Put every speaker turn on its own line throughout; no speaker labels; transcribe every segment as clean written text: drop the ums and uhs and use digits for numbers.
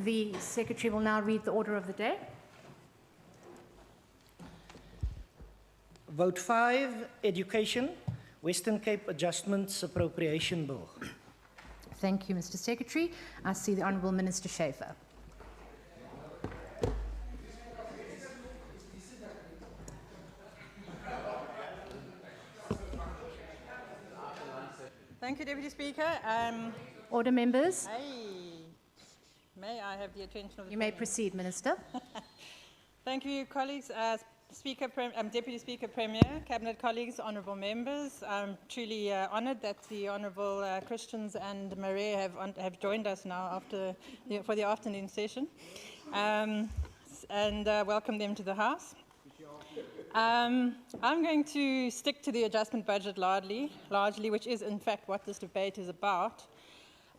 The Secretary will now read the order of the day.
Vote 5, Education, Western Cape Adjustments Appropriation Bill.
Thank you, Mr. Secretary. I see the Honourable Minister Schaefer.
Thank you, Deputy Speaker.
Order, members.
May I have the attention of the
You may proceed, Minister.
Thank you, colleagues. Deputy Speaker, Premier, Cabinet colleagues, honourable members. I'm truly honoured that the Honourable Christians and Marie have joined us now for the afternoon session, and welcome them to the House. I'm going to stick to the adjustment budget largely, which is in fact what this debate is about,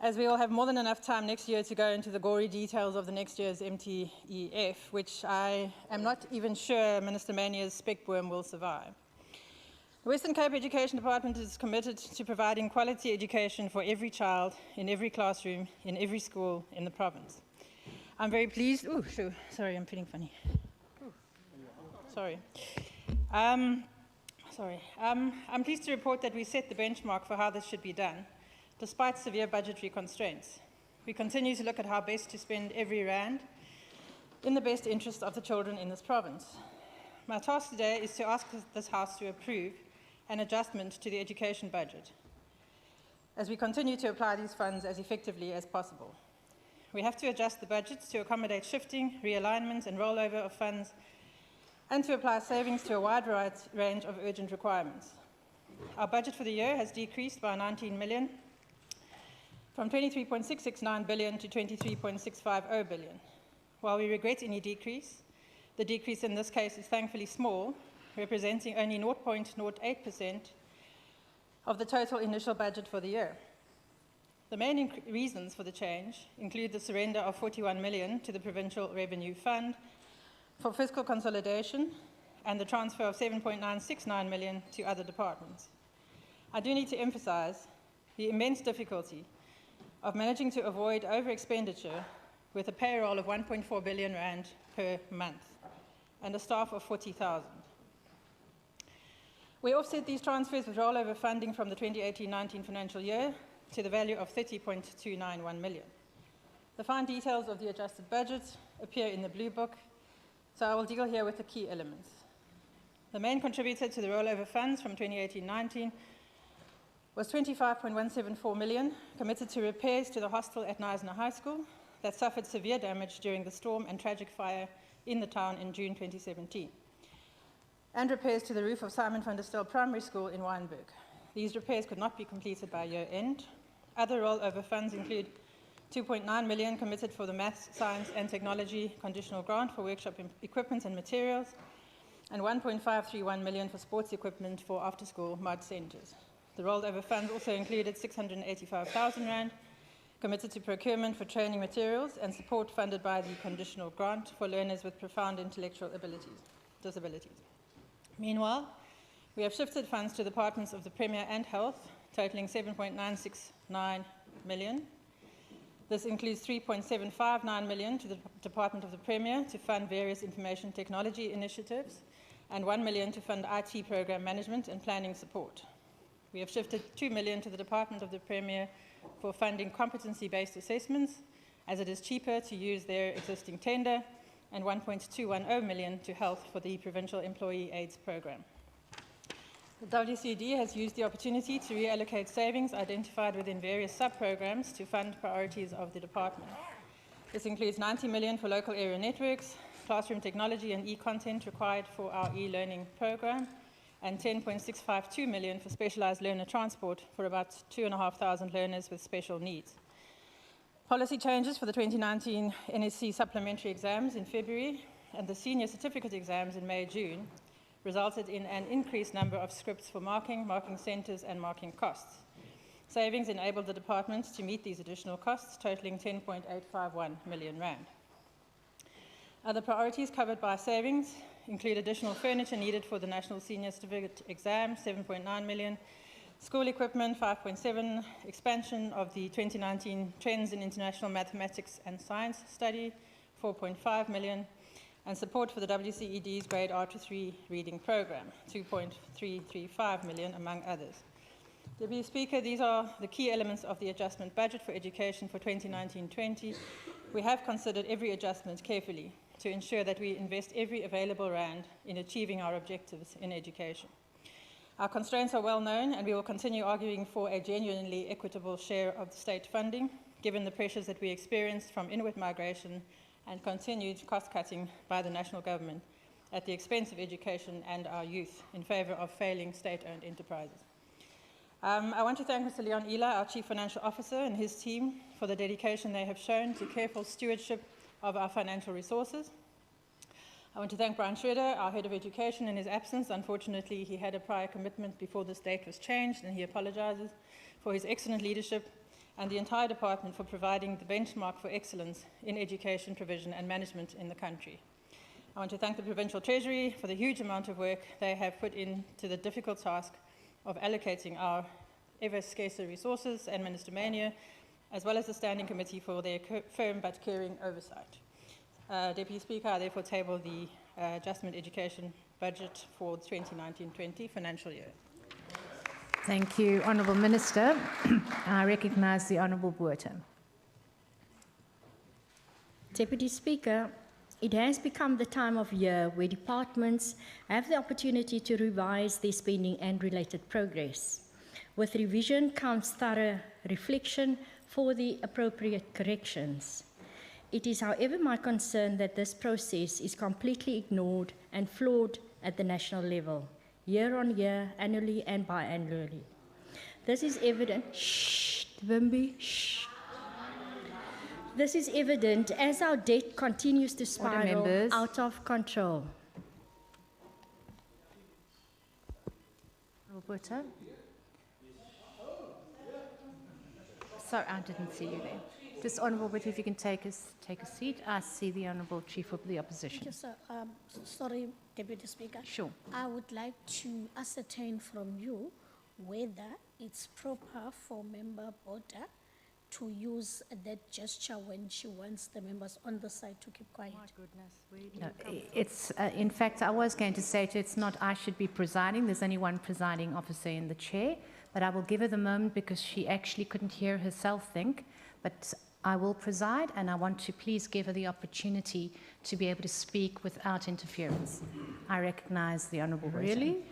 as we will have more than enough time next year to go into the gory details of the next year's MTEF, which I am not even sure Minister Manier's spec worm will survive. The Western Cape Education Department is committed to providing quality education for every child, in every classroom, in every school in the province. I'm very pleased. Oh, sure. Sorry, I'm feeling funny. Sorry. I'm pleased to report that we set the benchmark for how this should be done, despite severe budgetary constraints. We continue to look at how best to spend every rand in the best interest of the children in this province. My task today is to ask this House to approve an adjustment to the education budget, as we continue to apply these funds as effectively as possible. We have to adjust the budgets to accommodate shifting, realignment and rollover of funds, and to apply savings to a wide range of urgent requirements. Our budget for the year has decreased by 19 million, from 23.669 billion to 23.650 billion. While we regret any decrease, the decrease in this case is thankfully small, representing only 0.08% of the total initial budget for the year. The main reasons for the change include the surrender of 41 million to the Provincial Revenue Fund for fiscal consolidation and the transfer of 7.969 million to other departments. I do need to emphasize the immense difficulty of managing to avoid over-expenditure with a payroll of 1.4 billion rand per month and a staff of 40,000. We offset these transfers with rollover funding from the 2018-19 financial year to the value of 30.291 million. The fine details of the adjusted budget appear in the Blue Book, so I will deal here with the key elements. The main contributor to the rollover funds from 2018-19 was 25.174 million committed to repairs to the hostel at Knysna High School that suffered severe damage during the storm and tragic fire in the town in June 2017, and repairs to the roof of Simon van der Stel Primary School in Wynberg. These repairs could not be completed by year end. Other rollover funds include 2.9 million committed for the Maths, Science and Technology conditional grant for workshop equipment and materials, and 1.531 million for sports equipment for after-school mud centres. The rollover funds also included 685,000 rand committed to procurement for training materials and support funded by the conditional grant for learners with profound intellectual disabilities. Meanwhile, we have shifted funds to the departments of the Premier and Health, totaling 7.969 million. This includes 3.759 million to the Department of the Premier to fund various information technology initiatives, and 1 million to fund IT program management and planning support. We have shifted 2 million to the Department of the Premier for funding competency-based assessments, as it is cheaper to use their existing tender, and 1.210 million to health for the Provincial Employee AIDS program. The WCD has used the opportunity to reallocate savings identified within various sub-programs to fund priorities of the department. This includes 90 million for local area networks, classroom technology and e-content required for our e-learning program, and 10.652 million for specialised learner transport for about 2,500 learners with special needs. Policy changes for the 2019 NSC supplementary exams in February and the senior certificate exams in May-June resulted in an increased number of scripts for marking centres and marking costs. Savings enabled the department to meet these additional costs, totalling 10.851 million rand. Other priorities covered by savings include additional furniture needed for the National Senior Certificate exam, 7.9 million, School equipment, 5.7, expansion of the 2019 Trends in International Mathematics and Science study, 4.5 million, and support for the WCED's Grade R to 3 reading program, 2.335 million, among others. Deputy Speaker, these are the key elements of the adjustment budget for education for 2019-20. We have considered every adjustment carefully to ensure that we invest every available rand in achieving our objectives in education. Our constraints are well known, and we will continue arguing for a genuinely equitable share of the state funding, given the pressures that we experienced from inward migration and continued cost-cutting by the national government at the expense of education and our youth in favour of failing state-owned enterprises. I want to thank Mr. Leon Ela, our Chief Financial Officer, and his team for the dedication they have shown to careful stewardship of our financial resources. I want to thank Brian Schroeder, our Head of Education, in his absence. Unfortunately, he had a prior commitment before this date was changed, and he apologises for his excellent leadership, and the entire department for providing the benchmark for excellence in education provision and management in the country. I want to thank the Provincial Treasury for the huge amount of work they have put into the difficult task of allocating our ever scarcer resources, and Minister Mania, as well as the Standing Committee for their firm but caring oversight. Deputy Speaker, I therefore table the adjustment education budget for the 2019-20 financial year.
Thank you, Honourable Minister. I recognise the Honourable Buerta.
Deputy Speaker, it has become the time of year where departments have the opportunity to revise their spending and related progress. With revision comes thorough reflection for the appropriate corrections. It is, however, my concern that this process is completely ignored and flawed at the national level, year on year, annually and biannually. This is evident. Shh, Wimby, shh. This is evident as our debt continues to spiral out of control.
Roberta? Sorry, I didn't see you there. Just Honourable Buerta, if you can take a seat. I see the Honourable Chief of the Opposition.
Yes, sir. Sorry, Deputy Speaker.
Sure.
I would like to ascertain from you whether it's proper for Member Bota to use that gesture when she wants the members on the side to keep quiet.
My goodness, where do you
No,
come from?
it's, in fact, I was going to say to you, it's not I should be presiding. There's only one presiding officer in the chair, but I will give her the moment because she actually couldn't hear herself think. But I will preside, and I want to please give her the opportunity to be able to speak without interference. I recognise the Honourable Buerta.
Really?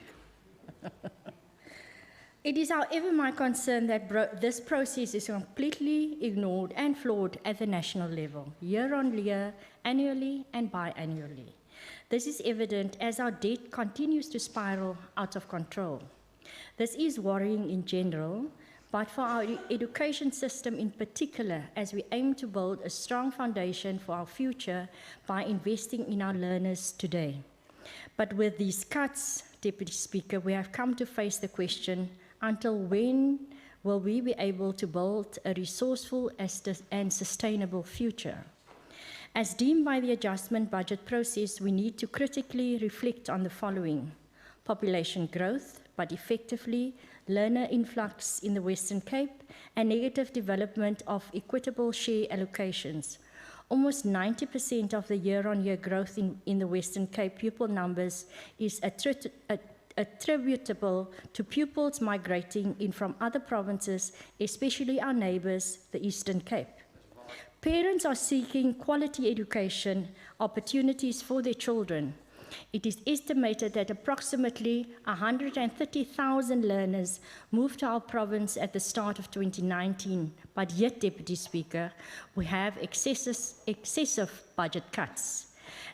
It is, however, my concern that this process is completely ignored and flawed at the national level, year on year, annually and biannually. This is evident as our debt continues to spiral out of control. This is worrying in general, but for our education system in particular, as we aim to build a strong foundation for our future by investing in our learners today. But with these cuts, Deputy Speaker, we have come to face the question, until when will we be able to build a resourceful and sustainable future? As deemed by the adjustment budget process, we need to critically reflect on the following: population growth, but effectively learner influx in the Western Cape, and negative development of equitable share allocations. Almost 90% of the year-on-year growth in the Western Cape pupil numbers is attributable to pupils migrating in from other provinces, especially our neighbours, the Eastern Cape. Parents are seeking quality education opportunities for their children. It is estimated that approximately 130,000 learners moved to our province at the start of 2019, but yet, Deputy Speaker, we have excessive budget cuts.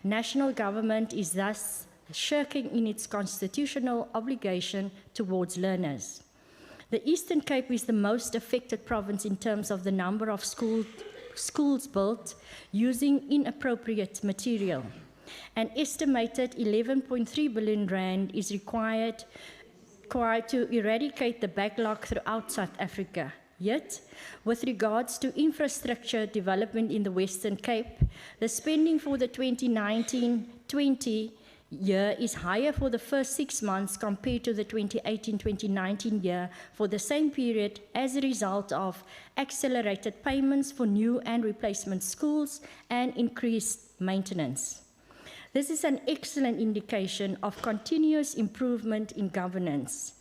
National government is thus shirking in its constitutional obligation towards learners. The Eastern Cape is the most affected province in terms of the number of schools built using inappropriate material. An estimated 11.3 billion rand is required to eradicate the backlog throughout South Africa. Yet, with regards to infrastructure development in the Western Cape, the spending for the 2019-20 year is higher for the first 6 months compared to the 2018-2019 year for the same period as a result of accelerated payments for new and replacement schools and increased maintenance. This is an excellent indication of continuous improvement in governance.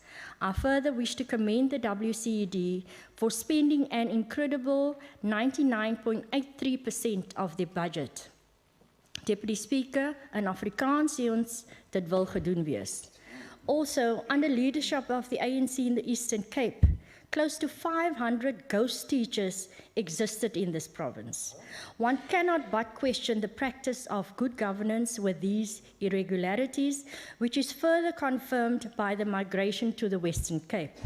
I further wish to commend the WCED for spending an incredible 99.83% of their budget. Deputy Speaker, in Afrikaans sê ons, dit wil gedoen wees. Also, under leadership of the ANC in the Eastern Cape, close to 500 ghost teachers existed in this province. One cannot but question the practice of good governance with these irregularities, which is further confirmed by the migration to the Western Cape.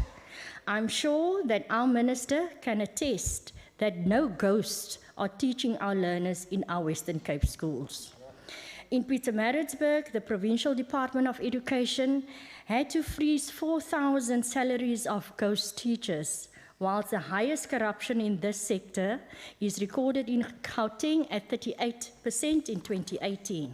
I'm sure that our minister can attest that no ghosts are teaching our learners in our Western Cape schools. In Pietermaritzburg, the Provincial Department of Education had to freeze 4,000 salaries of ghost teachers, whilst the highest corruption in this sector is recorded in Gauteng at 38% in 2018.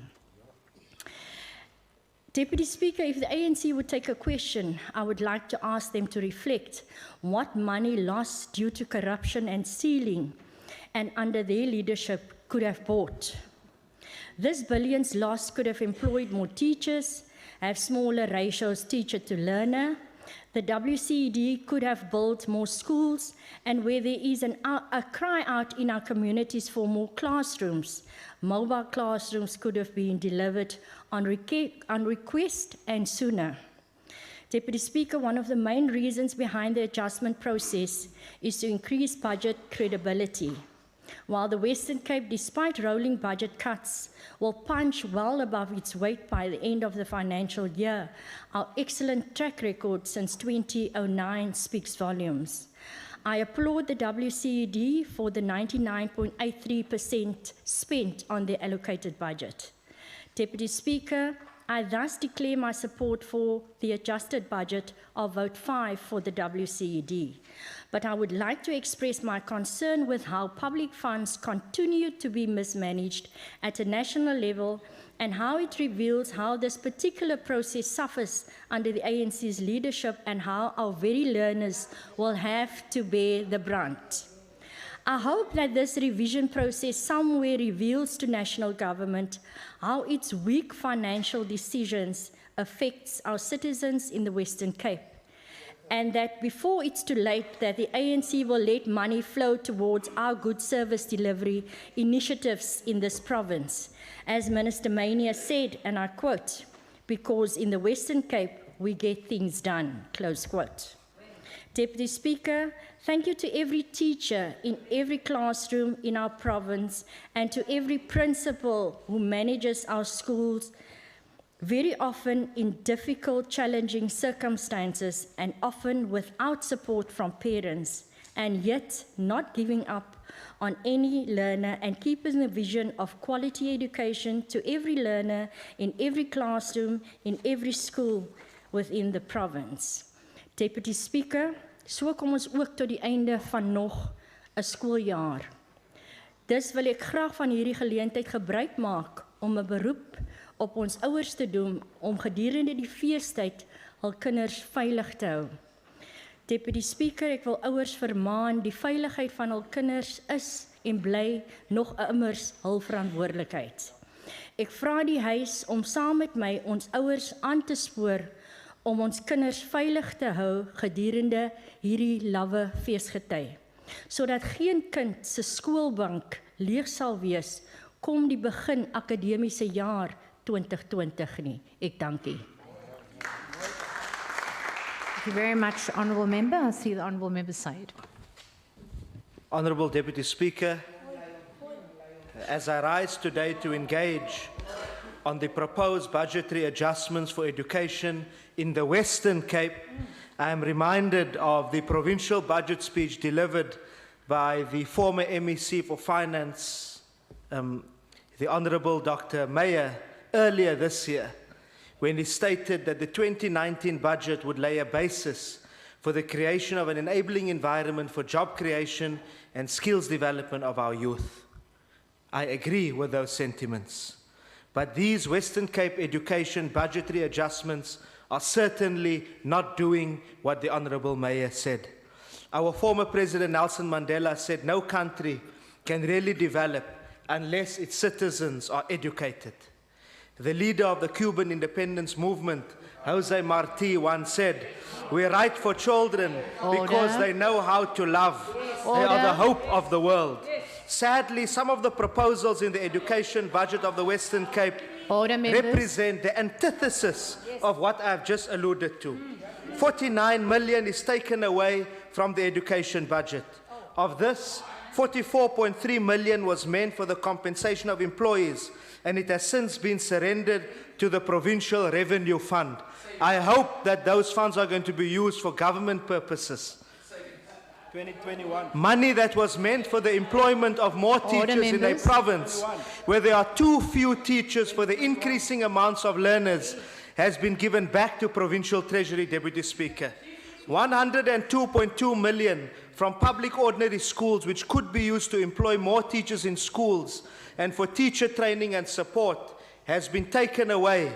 Deputy Speaker, if the ANC would take a question, I would like to ask them to reflect what money lost due to corruption and stealing and under their leadership could have bought. This billions lost could have employed more teachers, have smaller ratios teacher to learner. The WCED could have built more schools, and where there is a cry out in our communities for more classrooms, mobile classrooms could have been delivered on request and sooner. Deputy Speaker, one of the main reasons behind the adjustment process is to increase budget credibility. While the Western Cape, despite rolling budget cuts, will punch well above its weight by the end of the financial year, our excellent track record since 2009 speaks volumes. I applaud the WCED for the 99.83% spent on their allocated budget. Deputy Speaker, I thus declare my support for the adjusted budget of vote 5 for the WCED. But I would like to express my concern with how public funds continue to be mismanaged at a national level and how it reveals how this particular process suffers under the ANC's leadership and how our very learners will have to bear the brunt. I hope that this revision process somewhere reveals to national government how its weak financial decisions affects our citizens in the Western Cape, and that before it's too late, that the ANC will let money flow towards our good service delivery initiatives in this province. As Minister Mania said, and I quote, "Because in the Western Cape, we get things done," close quote. Deputy Speaker, thank you to every teacher in every classroom in our province and to every principal who manages our schools, very often in difficult, challenging circumstances and often without support from parents, and yet not giving up on any learner and keeping the vision of quality education to every learner in every classroom, in every school within the province. Deputy Speaker, so kom ons ook tot die einde van nog 'n skooljaar. Dus wil ek graag van hierdie geleentheid gebruik maak om 'n beroep op ons ouers te doen om gedurende die feestyd hul kinders veilig te hou. Deputy Speaker, ek wil ouers vermaan, die veiligheid van hul kinders is en bly nog immers hul verantwoordelikheid. Ek vra die huis om saam met my ons ouers aan te spoor om ons kinders veilig te hou gedurende hierdie lawwe feesgety, sodat geen kind se skoolbank leeg sal wees kom die begin akademiese jaar 2020 nie. Ek dank u.
Thank you very much, Honourable Member. I see the Honourable Member Said.
Honourable Deputy Speaker, as I rise today to engage on the proposed budgetary adjustments for education in the Western Cape, I am reminded of the provincial budget speech delivered by the former MEC for Finance, the Honourable Dr. Meyer, earlier this year, when he stated that the 2019 budget would lay a basis for the creation of an enabling environment for job creation and skills development of our youth. I agree with those sentiments. But these Western Cape education budgetary adjustments are certainly not doing what the Honourable Mayor said. Our former President Nelson Mandela said no country can really develop unless its citizens are educated. The leader of the Cuban independence movement, Jose Marti, once said, "We write for children because they know how to love. They are the hope of the world." Sadly, some of the proposals in the education budget of the Western Cape represent the antithesis of what I've just alluded to. 49 million is taken away from the education budget. Of this, 44.3 million was meant for the compensation of employees, and it has since been surrendered to the Provincial Revenue Fund. I hope that those funds are going to be used for government purposes.
2021.
Money that was meant for the employment of more teachers in a province where there are too few teachers for the increasing amounts of learners has been given back to Provincial Treasury, Deputy Speaker. 102.2 million from public ordinary schools, which could be used to employ more teachers in schools and for teacher training and support, has been taken away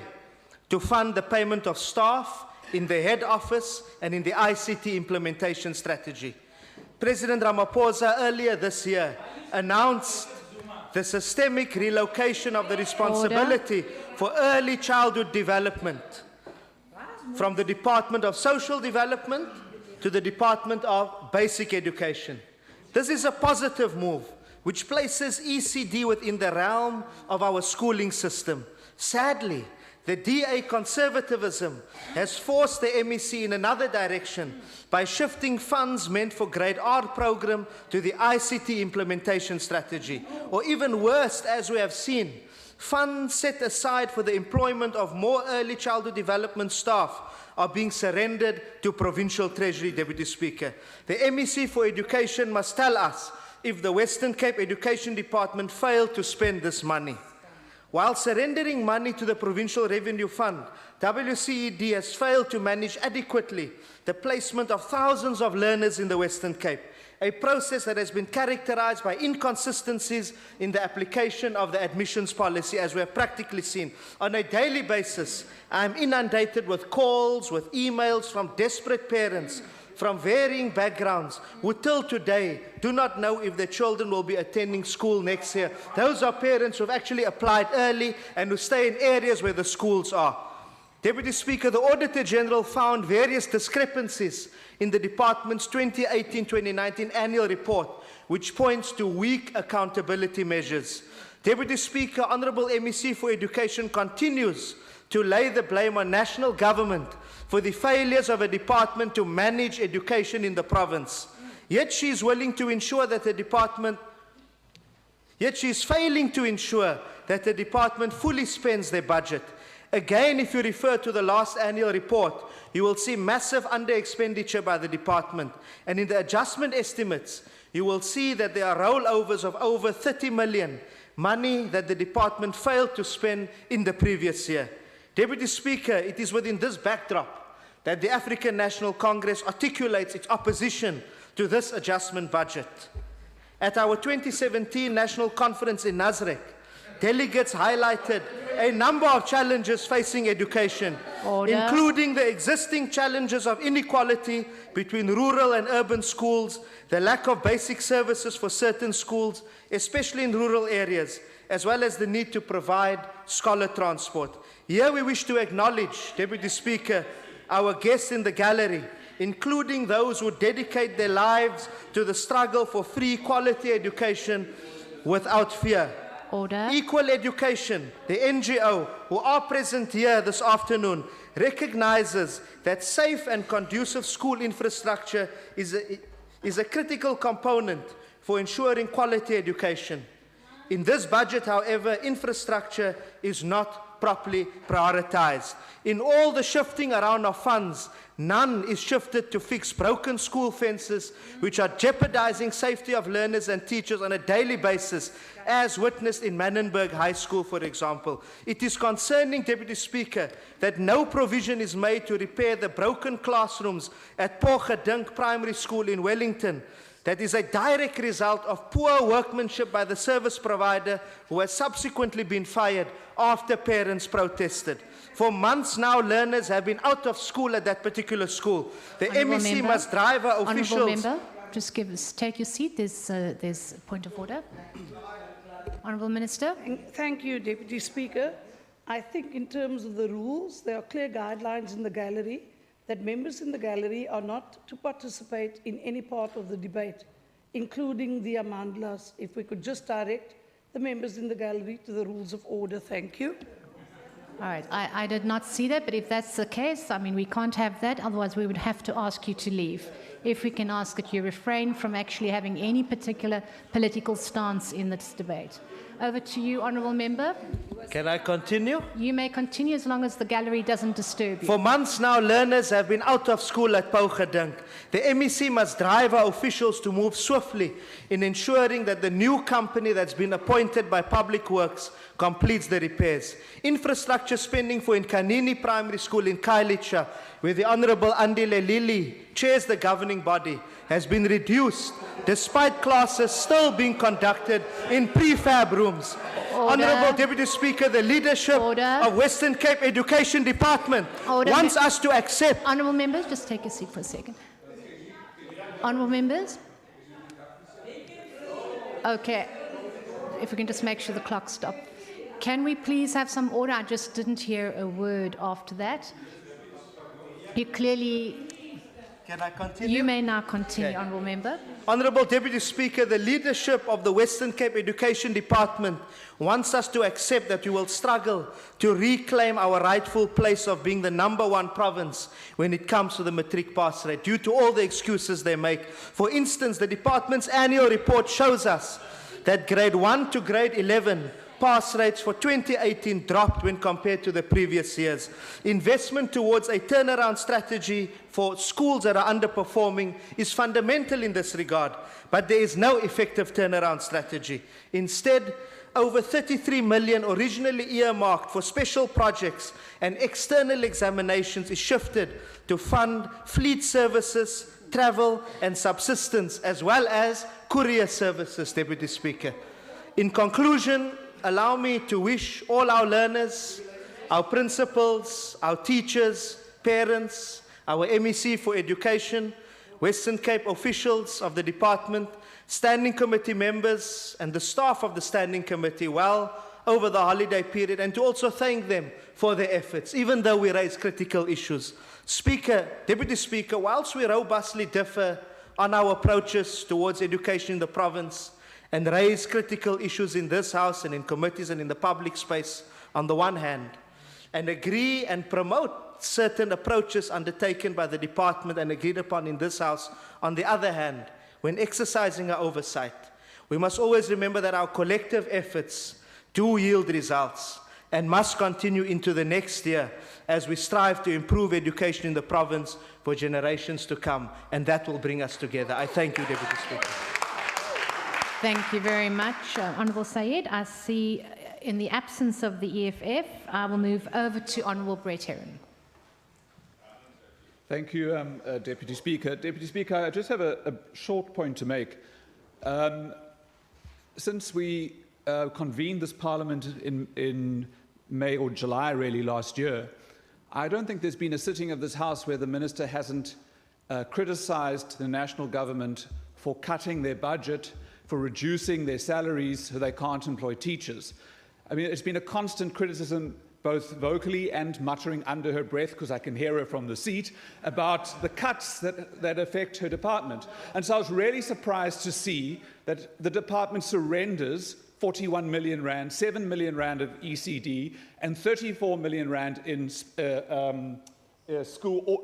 to fund the payment of staff in the head office and in the ICT implementation strategy. President Ramaphosa earlier this year announced the systemic relocation of the responsibility for early childhood development from the Department of Social Development to the Department of Basic Education. This is a positive move which places ECD within the realm of our schooling system. Sadly, the DA conservatism has forced the MEC in another direction by shifting funds meant for grade R program to the ICT implementation strategy. Or even worse, as we have seen, funds set aside for the employment of more early childhood development staff are being surrendered to Provincial Treasury, Deputy Speaker. The MEC for Education must tell us if the Western Cape Education Department failed to spend this money. While surrendering money to the Provincial Revenue Fund, WCED has failed to manage adequately the placement of thousands of learners in the Western Cape, a process that has been characterized by inconsistencies in the application of the admissions policy, as we have practically seen. On a daily basis, I am inundated with calls, with emails from desperate parents from varying backgrounds who till today do not know if their children will be attending school next year. Those are parents who have actually applied early and who stay in areas where the schools are. Deputy Speaker, the Auditor General found various discrepancies in the Department's 2018-2019 annual report, which points to weak accountability measures. Deputy Speaker, Honourable MEC for Education continues to lay the blame on national government for the failures of a department to manage education in the province. Yet she is willing to ensure that the department, yet she is failing to ensure that the department fully spends their budget. Again, if you refer to the last annual report, you will see massive under-expenditure by the department. And in the adjustment estimates, you will see that there are rollovers of over 30 million, money that the department failed to spend in the previous year. Deputy Speaker, it is within this backdrop that the African National Congress articulates its opposition to this adjustment budget. At our 2017 National Conference in Nasrec, delegates highlighted a number of challenges facing education, including the existing challenges of inequality between rural and urban schools, the lack of basic services for certain schools, especially in rural areas, as well as the need to provide scholar transport. Here we wish to acknowledge, Deputy Speaker, our guests in the gallery, including those who dedicate their lives to the struggle for free quality education without fear.
Order.
Equal Education, the NGO, who are present here this afternoon, recognizes that safe and conducive school infrastructure is a critical component for ensuring quality education. In this budget, however, infrastructure is not properly prioritized. In all the shifting around of funds, none is shifted to fix broken school fences, which are jeopardizing safety of learners and teachers on a daily basis, as witnessed in Manenberg High School, for example. It is concerning, Deputy Speaker, that no provision is made to repair the broken classrooms at Pogedink Primary School in Wellington, that is a direct result of poor workmanship by the service provider who has subsequently been fired after parents protested. For months now, learners have been out of school at that particular school. The
Honourable
MEC
member.
must drive our
Honourable
officials.
member, just take your seat. There's a point of order. Honourable Minister.
Thank you, Deputy Speaker. I think in terms of the rules, there are clear guidelines in the gallery that members in the gallery are not to participate in any part of the debate, including the amandlas. If we could just direct the members in the gallery to the rules of order. Thank you.
All right, I did not see that, but if that's the case, I mean, we can't have that, otherwise we would have to ask you to leave. If we can ask that you refrain from actually having any particular political stance in this debate. Over to you, Honourable Member.
Can I continue?
You may continue as long as the gallery doesn't disturb you.
For months now, learners have been out of school at Pougedink. The MEC must drive our officials to move swiftly in ensuring that the new company that's been appointed by Public Works completes the repairs. Infrastructure spending for Nkanini Primary School in Kailicha, where the Honourable Andile Lili chairs the governing body, has been reduced despite classes still being conducted in prefab rooms.
Order.
Honourable Deputy Speaker, the leadership
Order.
of Western Cape Education Department
Order.
wants us to accept.
Honourable members, just take a seat for a second. Honourable members? Okay, if we can just make sure the clock stops. Can we please have some order? I just didn't hear a word after that. You clearly...
Can I continue?
You may now continue,
Okay.
Honourable Member.
Honourable Deputy Speaker, the leadership of the Western Cape Education Department wants us to accept that we will struggle to reclaim our rightful place of being the #1 province when it comes to the matric pass rate, due to all the excuses they make. For instance, the department's annual report shows us that grade 1 to grade 11 pass rates for 2018 dropped when compared to the previous years. Investment towards a turnaround strategy for schools that are underperforming is fundamental in this regard, but there is no effective turnaround strategy. Instead, over 33 million originally earmarked for special projects and external examinations is shifted to fund fleet services, travel and subsistence, as well as courier services, Deputy Speaker. In conclusion, allow me to wish all our learners, our principals, our teachers, parents, our MEC for Education, Western Cape officials of the department, standing committee members and the staff of the standing committee well over the holiday period, and to also thank them for their efforts, even though we raise critical issues. Deputy Speaker, whilst we robustly differ on our approaches towards education in the province, and raise critical issues in this House and in committees and in the public space on the one hand, and agree and promote certain approaches undertaken by the department and agreed upon in this House on the other hand, when exercising our oversight, we must always remember that our collective efforts do yield results and must continue into the next year as we strive to improve education in the province for generations to come, and that will bring us together. I thank you, Deputy Speaker.
Thank you very much, Honourable Sayed. I see in the absence of the EFF, I will move over to Honourable Brett Heron.
Thank you, Deputy Speaker. Deputy Speaker, I just have a short point to make. Since we convened this Parliament in May or July, really, last year, I don't think there's been a sitting of this House where the Minister hasn't criticised the national government for cutting their budget, for reducing their salaries so they can't employ teachers. I mean, it's been a constant criticism, both vocally and muttering under her breath, because I can hear her from the seat, about the cuts that affect her department. And so I was really surprised to see that the department surrenders 41 million rand, 7 million rand of ECD, and 34 million rand in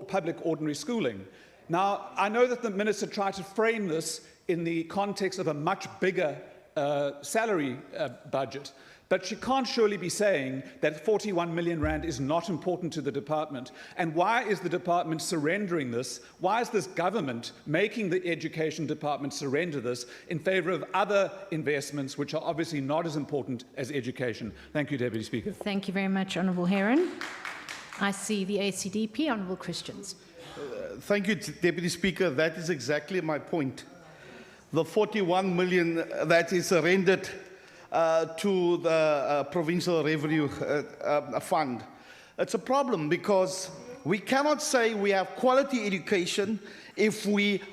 public ordinary schooling. Now, I know that the Minister tried to frame this in the context of a much bigger salary budget, but she can't surely be saying that 41 million rand is not important to the department. And why is the department surrendering this? Why is this government making the education department surrender this in favour of other investments which are obviously not as important as education? Thank you, Deputy Speaker.
Thank you very much, Honourable Heron. I see the ACDP, Honourable Christians.
Thank you, Deputy Speaker. That is exactly my point. the 41 million that is rendered to the Provincial Revenue Fund. It's a problem because we cannot say we have quality education if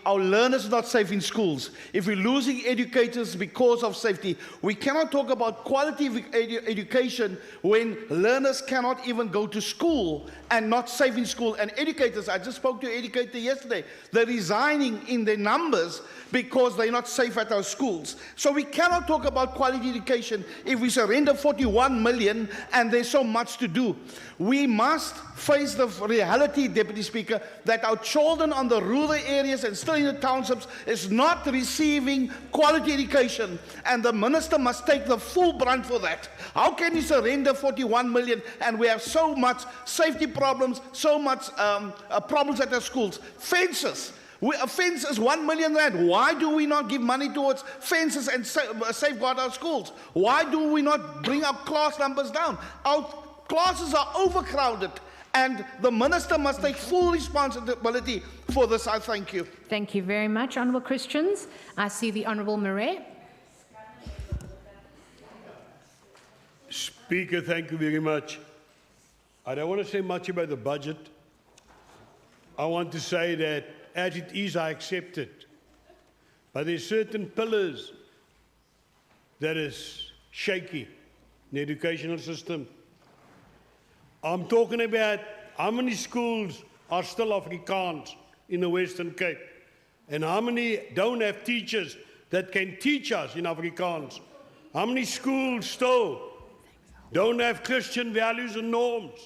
our learners are not safe in schools, if we're losing educators because of safety. We cannot talk about quality education when learners cannot even go to school and not safe in school. And educators, I just spoke to an educator yesterday, they're resigning in their numbers because they're not safe at our schools. So we cannot talk about quality education if we surrender 41 million and there's so much to do. We must face the reality, Deputy Speaker, that our children on the rural areas and still in the townships is not receiving quality education, and the minister must take the full brunt for that. How can he surrender 41 million and we have so much safety problems, so much problems at our schools? Fences. A fence is 1 million rand. Why do we not give money towards fences and safeguard our schools? Why do we not bring our class numbers down? Our classes are overcrowded, and the minister must take full responsibility for this. I thank you.
Thank you very much, Honourable Christians. I see the Honourable Murray.
Speaker, thank you very much. I don't want to say much about the budget. I want to say that as it is, I accept it. But there's certain pillars that is shaky in the educational system. I'm talking about how many schools are still Afrikaans in the Western Cape, and how many don't have teachers that can teach us in Afrikaans. How many schools still don't have Christian values and norms,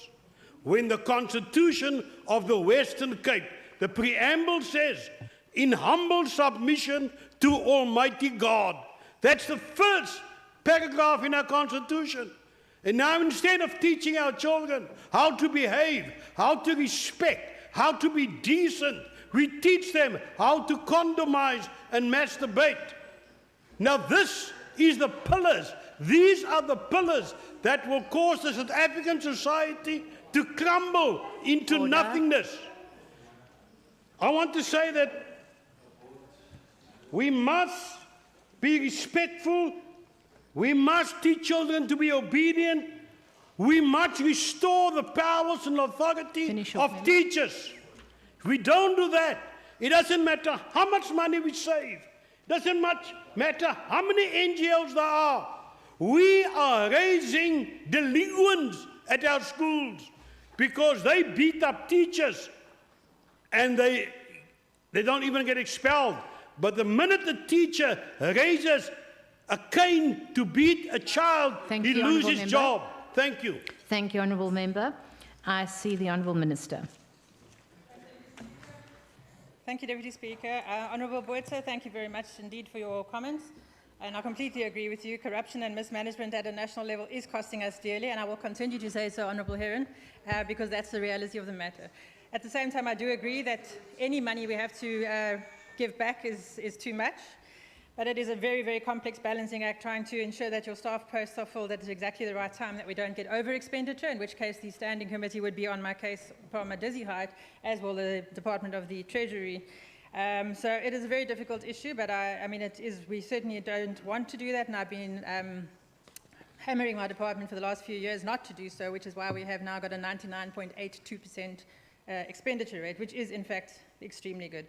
when the Constitution of the Western Cape, the preamble says, in humble submission to Almighty God. That's the first paragraph in our Constitution. And now instead of teaching our children how to behave, how to respect, how to be decent, we teach them how to condomize and masturbate. Now this is the pillars. These are the pillars that will cause the South African society to crumble into nothingness. I want to say that we must be respectful. We must teach children to be obedient. We must restore the powers and authority of teachers. If we don't do that, it doesn't matter how much money we save. It doesn't matter how many NGOs there are. We are raising delinquents at our schools because they beat up teachers and they don't even get expelled. But the minute the teacher raises a cane to beat a child, he loses his job. Thank you.
Thank you, Honourable Member. I see the Honourable Minister.
Thank you, Deputy Speaker. Honourable Boetso, thank you very much indeed for your comments. And I completely agree with you. Corruption and mismanagement at a national level is costing us dearly, and I will continue to say so, Honourable Heron, because that's the reality of the matter. At the same time, I do agree that any money we have to give back is too much. But it is a very, very complex balancing act trying to ensure that your staff posts are filled at exactly the right time, that we don't get over expenditure, in which case the standing committee would be on my case from a dizzy height, as will the Department of the Treasury. So it is a very difficult issue, but I mean, we certainly don't want to do that, and I've been hammering my department for the last few years not to do so, which is why we have now got a 99.82% expenditure rate, which is in fact extremely good.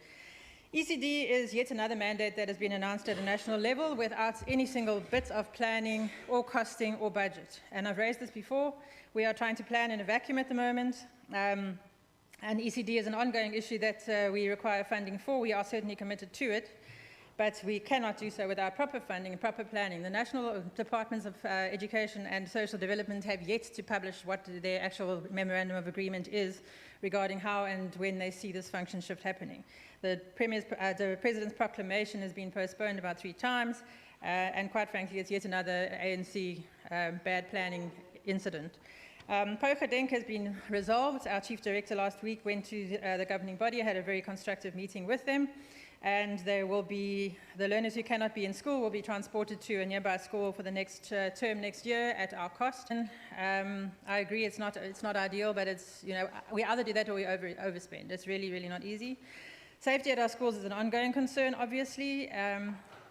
ECD is yet another mandate that has been announced at a national level without any single bit of planning or costing or budget. And I've raised this before. We are trying to plan in a vacuum at the moment. And ECD is an ongoing issue that we require funding for. We are certainly committed to it, but we cannot do so without proper funding and proper planning. The National Departments of Education and Social Development have yet to publish what their actual memorandum of agreement is regarding how and when they see this function shift happening. The President's proclamation has been postponed about 3 times, and quite frankly, it's yet another ANC bad planning incident. Poker Denk has been resolved. Our Chief Director last week went to the governing body, had a very constructive meeting with them, and there will be, the learners who cannot be in school will be transported to a nearby school for the next term next year at our cost. I agree it's not ideal, but it's, you know, we either do that or we overspend. It's really, really not easy. Safety at our schools is an ongoing concern, obviously.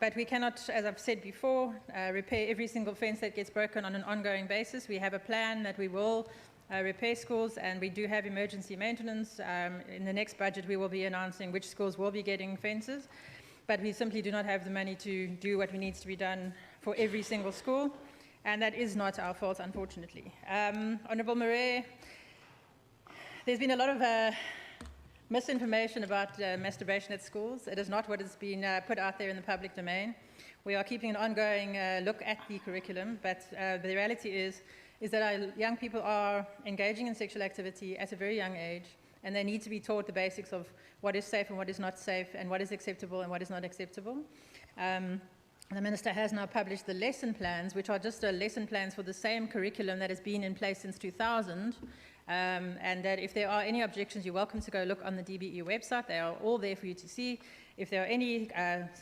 But we cannot, as I've said before, repair every single fence that gets broken on an ongoing basis. We have a plan that we will repair schools, and we do have emergency maintenance. In the next budget, we will be announcing which schools will be getting fences, but we simply do not have the money to do what needs to be done for every single school, and that is not our fault, unfortunately. Honourable Marais, there's been a lot of misinformation about masturbation at schools. It is not what has been put out there in the public domain. We are keeping an ongoing look at the curriculum, but the reality is that our young people are engaging in sexual activity at a very young age, and they need to be taught the basics of what is safe and what is not safe, and what is acceptable and what is not acceptable. The Minister has now published the lesson plans, which are just lesson plans for the same curriculum that has been in place since 2000, and that if there are any objections, you're welcome to go look on the DBE website. They are all there for you to see. If there are any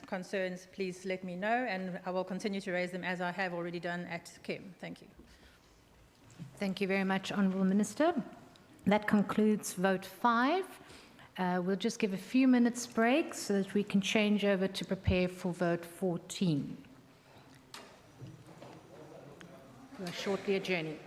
concerns, please let me know, and I will continue to raise them as I have already done at KEM. Thank you.
Thank you very much, Honourable Minister. That concludes vote 5. We'll just give a few minutes break so that we can change over to prepare for vote 14. We are shortly adjourning.